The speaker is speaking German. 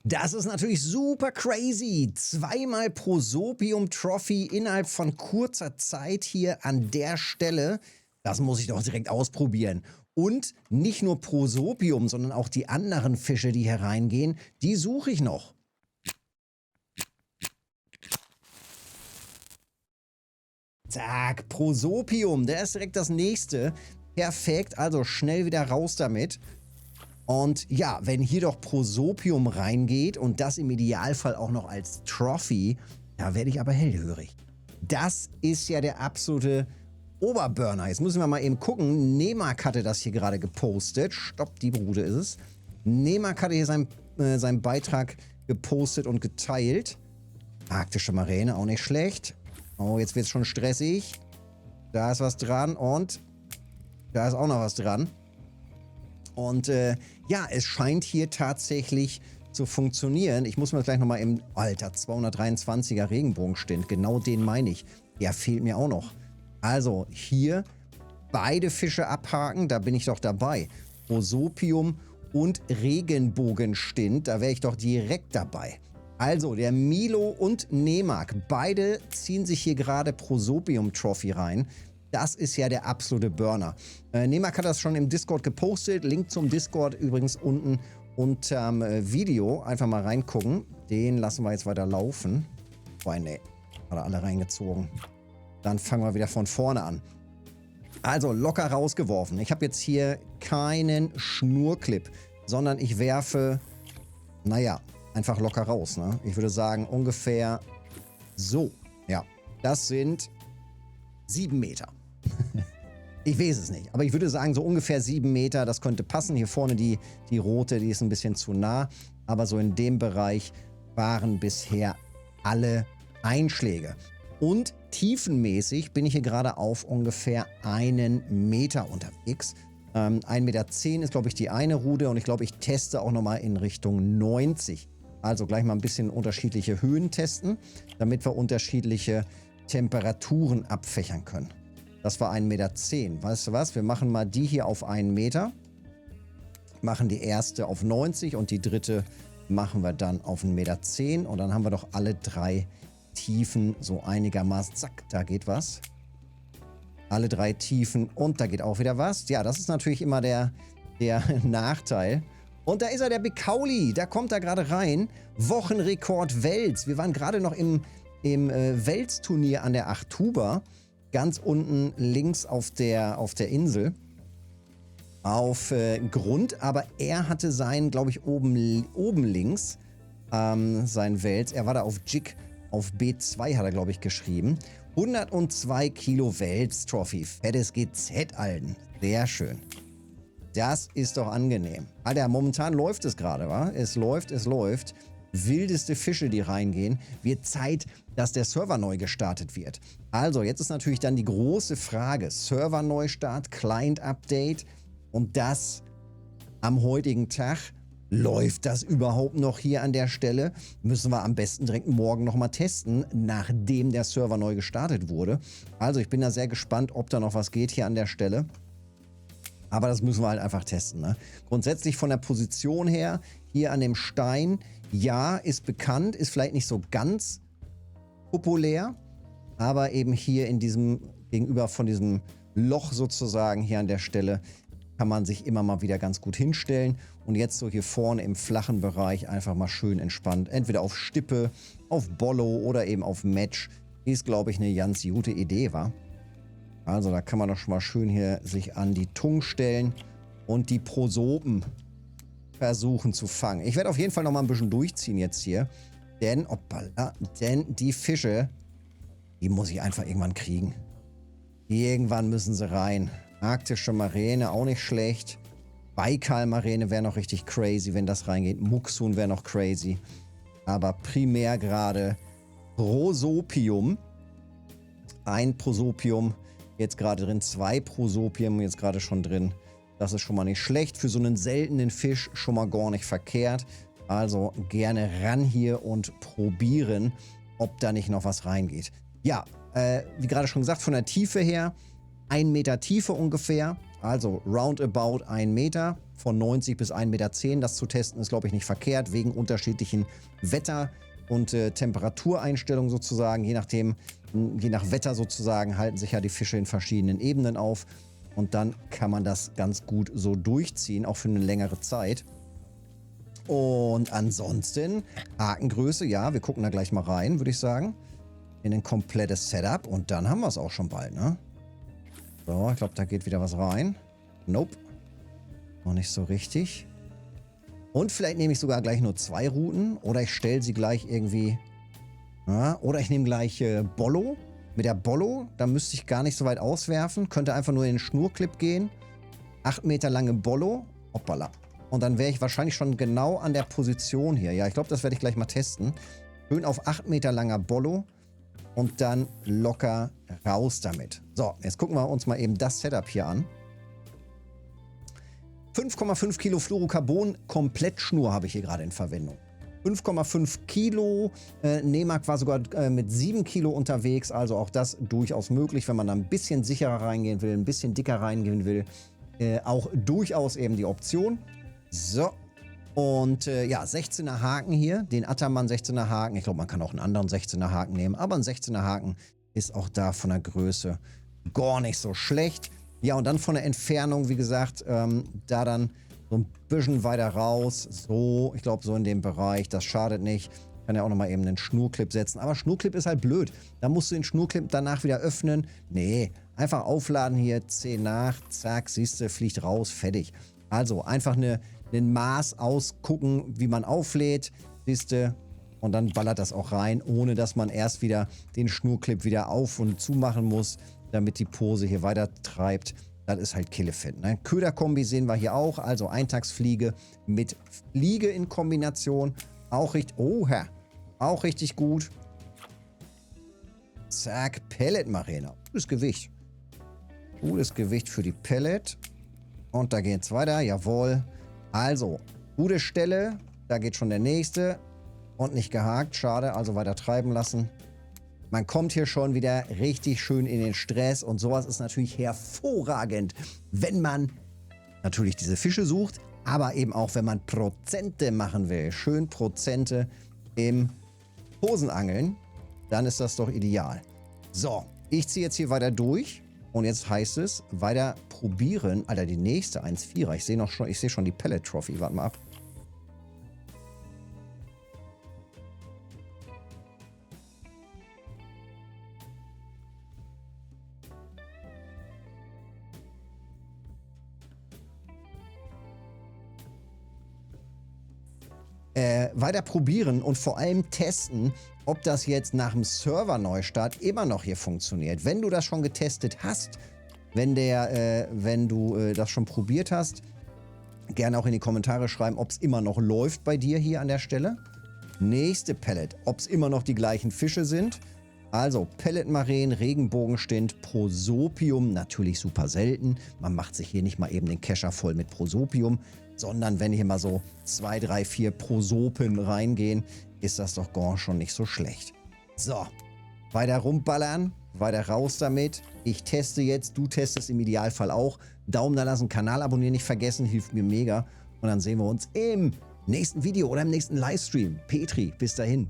Das ist natürlich super crazy. Zweimal Prosopium Trophy innerhalb von kurzer Zeit hier an der Stelle. Das muss ich doch direkt ausprobieren. Und nicht nur Prosopium, sondern auch die anderen Fische, die hier reingehen, die suche ich noch. Zack, Prosopium, der ist direkt das nächste. Perfekt, also schnell wieder raus damit. Und ja, wenn hier doch Prosopium reingeht und das im Idealfall auch noch als Trophy, da werde ich aber hellhörig. Das ist ja der absolute Oberburner. Jetzt müssen wir mal eben gucken. Nemak hatte das hier gerade gepostet. Stopp, die Brude ist es. Nemak hatte hier seinen Beitrag gepostet und geteilt. Arktische Maräne, auch nicht schlecht. Oh, jetzt wird es schon stressig. Da ist was dran und da ist auch noch was dran. Und ja, es scheint hier tatsächlich zu funktionieren. Ich muss mir das gleich nochmal im Alter 223er Regenbogenstint, genau den meine ich. Der fehlt mir auch noch. Also hier beide Fische abhaken, da bin ich doch dabei. Prosopium und Regenbogenstint, da wäre ich doch direkt dabei. Also der Milo und Nemak, beide ziehen sich hier gerade Prosopium Trophy rein. Das ist ja der absolute Burner. Nemak hat das schon im Discord gepostet. Link zum Discord übrigens unten unterm Video. Einfach mal reingucken. Den lassen wir jetzt weiter laufen. Boah, ne. Hat er alle reingezogen. Dann fangen wir wieder von vorne an. Also locker rausgeworfen. Ich habe jetzt hier keinen Schnurclip, sondern ich werfe, naja, einfach locker raus. Ne? Ich würde sagen ungefähr so. Ja, das sind 7 Meter. Ich weiß es nicht, aber ich würde sagen, so ungefähr 7 Meter, das könnte passen. Hier vorne die rote, die ist ein bisschen zu nah, aber so in dem Bereich waren bisher alle Einschläge. Und tiefenmäßig bin ich hier gerade auf ungefähr 1 Meter unterwegs. 1,10 Meter ist, glaube ich, die eine Rute und ich glaube, ich teste auch nochmal in Richtung 90. Also gleich mal ein bisschen unterschiedliche Höhen testen, damit wir unterschiedliche Temperaturen abfächern können. Das war 1,10 Meter. Weißt du was? Wir machen mal die hier auf 1 Meter. Machen die erste auf 90 und die dritte machen wir dann auf 1,10 Meter. Und dann haben wir doch alle 3 Tiefen so einigermaßen. Zack, da geht was. Alle 3 Tiefen und da geht auch wieder was. Ja, das ist natürlich immer der Nachteil. Und da ist er, der Bikauli. Da kommt er gerade rein. Wochenrekord Wels. Wir waren gerade noch im Wels-Turnier an der Achtuber. Ganz unten links auf der Insel. Auf Grund, aber er hatte seinen, glaube ich, oben links, seinen Wels. Er war da auf Jig, auf B2 hat er, glaube ich, geschrieben. 102 Kilo Wels-Trophy. Fettes GZ, Alten. Sehr schön. Das ist doch angenehm. Alter, momentan läuft es gerade, wa? Es läuft. Wildeste Fische, die reingehen. Wird Zeit, dass der Server neu gestartet wird. Also, jetzt ist natürlich dann die große Frage. Server-Neustart, Client-Update und das am heutigen Tag. Läuft das überhaupt noch hier an der Stelle? Müssen wir am besten direkt morgen nochmal testen, nachdem der Server neu gestartet wurde. Also, ich bin da sehr gespannt, ob da noch was geht hier an der Stelle. Aber das müssen wir halt einfach testen. Ne? Grundsätzlich von der Position her, hier an dem Stein, ja, ist bekannt, ist vielleicht nicht so ganz populär, aber eben hier in diesem, gegenüber von diesem Loch sozusagen hier an der Stelle, kann man sich immer mal wieder ganz gut hinstellen. Und jetzt so hier vorne im flachen Bereich einfach mal schön entspannt, entweder auf Stippe, auf Bollo oder eben auf Match, ist, glaube ich, eine ganz gute Idee, wa? Also da kann man doch schon mal schön hier sich an die Tung stellen und die Prosopen versuchen zu fangen. Ich werde auf jeden Fall noch mal ein bisschen durchziehen jetzt hier. Denn die Fische, die muss ich einfach irgendwann kriegen. Irgendwann müssen sie rein. Arktische Maräne, auch nicht schlecht. Baikal-Maräne wäre noch richtig crazy, wenn das reingeht. Muxun wäre noch crazy. Aber primär gerade Prosopium. Ein Prosopium. Jetzt gerade drin, 2 Prosopium jetzt gerade schon drin. Das ist schon mal nicht schlecht. Für so einen seltenen Fisch schon mal gar nicht verkehrt. Also gerne ran hier und probieren, ob da nicht noch was reingeht. Ja, wie gerade schon gesagt, von der Tiefe her 1 Meter Tiefe ungefähr. Also roundabout 1 Meter. von 90 bis 1,10 Meter. Das zu testen ist, glaube ich, nicht verkehrt, wegen unterschiedlichen Wetter- und Temperatureinstellungen sozusagen. Je nachdem, je nach Wetter sozusagen, halten sich ja die Fische in verschiedenen Ebenen auf. Und dann kann man das ganz gut so durchziehen, auch für eine längere Zeit. Und ansonsten, Hakengröße, ja, wir gucken da gleich mal rein, würde ich sagen. In ein komplettes Setup. Und dann haben wir es auch schon bald, ne? So, ich glaube, da geht wieder was rein. Nope. Noch nicht so richtig. Und vielleicht nehme ich sogar gleich nur 2 Routen. Oder ich stelle sie gleich irgendwie... Ja, oder ich nehme gleich Bollo. Mit der Bollo, da müsste ich gar nicht so weit auswerfen. Könnte einfach nur in den Schnurclip gehen. 8 Meter lange Bollo. Hoppala. Und dann wäre ich wahrscheinlich schon genau an der Position hier. Ja, ich glaube, das werde ich gleich mal testen. Schön auf 8 Meter langer Bollo. Und dann locker raus damit. So, jetzt gucken wir uns mal eben das Setup hier an. 5,5 Kilo Fluorocarbon Komplettschnur habe ich hier gerade in Verwendung. 5,5 Kilo. Nemak war sogar mit 7 Kilo unterwegs. Also auch das durchaus möglich, wenn man da ein bisschen sicherer reingehen will, ein bisschen dicker reingehen will. Auch durchaus eben die Option. So. Und ja, 16er Haken hier. Den Ataman 16er Haken. Ich glaube, man kann auch einen anderen 16er Haken nehmen. Aber ein 16er Haken ist auch da von der Größe gar nicht so schlecht. Ja, und dann von der Entfernung, wie gesagt, da dann so ein bisschen weiter raus. So, ich glaube, so in dem Bereich. Das schadet nicht. Kann ja auch nochmal eben einen Schnurclip setzen. Aber Schnurclip ist halt blöd. Da musst du den Schnurclip danach wieder öffnen. Nee, einfach aufladen hier. 10 nach. Zack, siehst du, fliegt raus. Fertig. Also einfach ein Maß ausgucken, wie man auflädt. Siehst du. Und dann ballert das auch rein, ohne dass man erst wieder den Schnurclip wieder auf und zu machen muss, damit die Pose hier weiter treibt. Das ist halt Killefit. Ne? Köderkombi sehen wir hier auch. Also Eintagsfliege mit Fliege in Kombination. Auch richtig, oha, auch richtig gut. Zack, Pellet-Marina. Gutes Gewicht. Gutes Gewicht für die Pellet. Und da geht's weiter, jawohl. Also, gute Stelle. Da geht schon der nächste. Und nicht gehakt, schade. Also weiter treiben lassen. Man kommt hier schon wieder richtig schön in den Stress. Und sowas ist natürlich hervorragend, wenn man natürlich diese Fische sucht. Aber eben auch, wenn man Prozente machen will. Schön Prozente im Posenangeln. Dann ist das doch ideal. So, ich ziehe jetzt hier weiter durch. Und jetzt heißt es, weiter probieren. Alter, die nächste 1,4er. Ich sehe schon die Pellet Trophy. Warte mal ab. Weiter probieren und vor allem testen, ob das jetzt nach dem Serverneustart immer noch hier funktioniert. Wenn du das schon getestet hast, wenn du das schon probiert hast, gerne auch in die Kommentare schreiben, ob es immer noch läuft bei dir hier an der Stelle. Nächste Pellet, ob es immer noch die gleichen Fische sind. Also Pelletmaren, Regenbogenstint, Prosopium, natürlich super selten. Man macht sich hier nicht mal eben den Kescher voll mit Prosopium, sondern wenn hier mal so 2, 3, 4 Prosopen reingehen, ist das doch gar schon nicht so schlecht. So, weiter rumballern, weiter raus damit. Ich teste jetzt, du testest im Idealfall auch. Daumen da lassen, Kanal abonnieren nicht vergessen, hilft mir mega. Und dann sehen wir uns im nächsten Video oder im nächsten Livestream. Petri, bis dahin.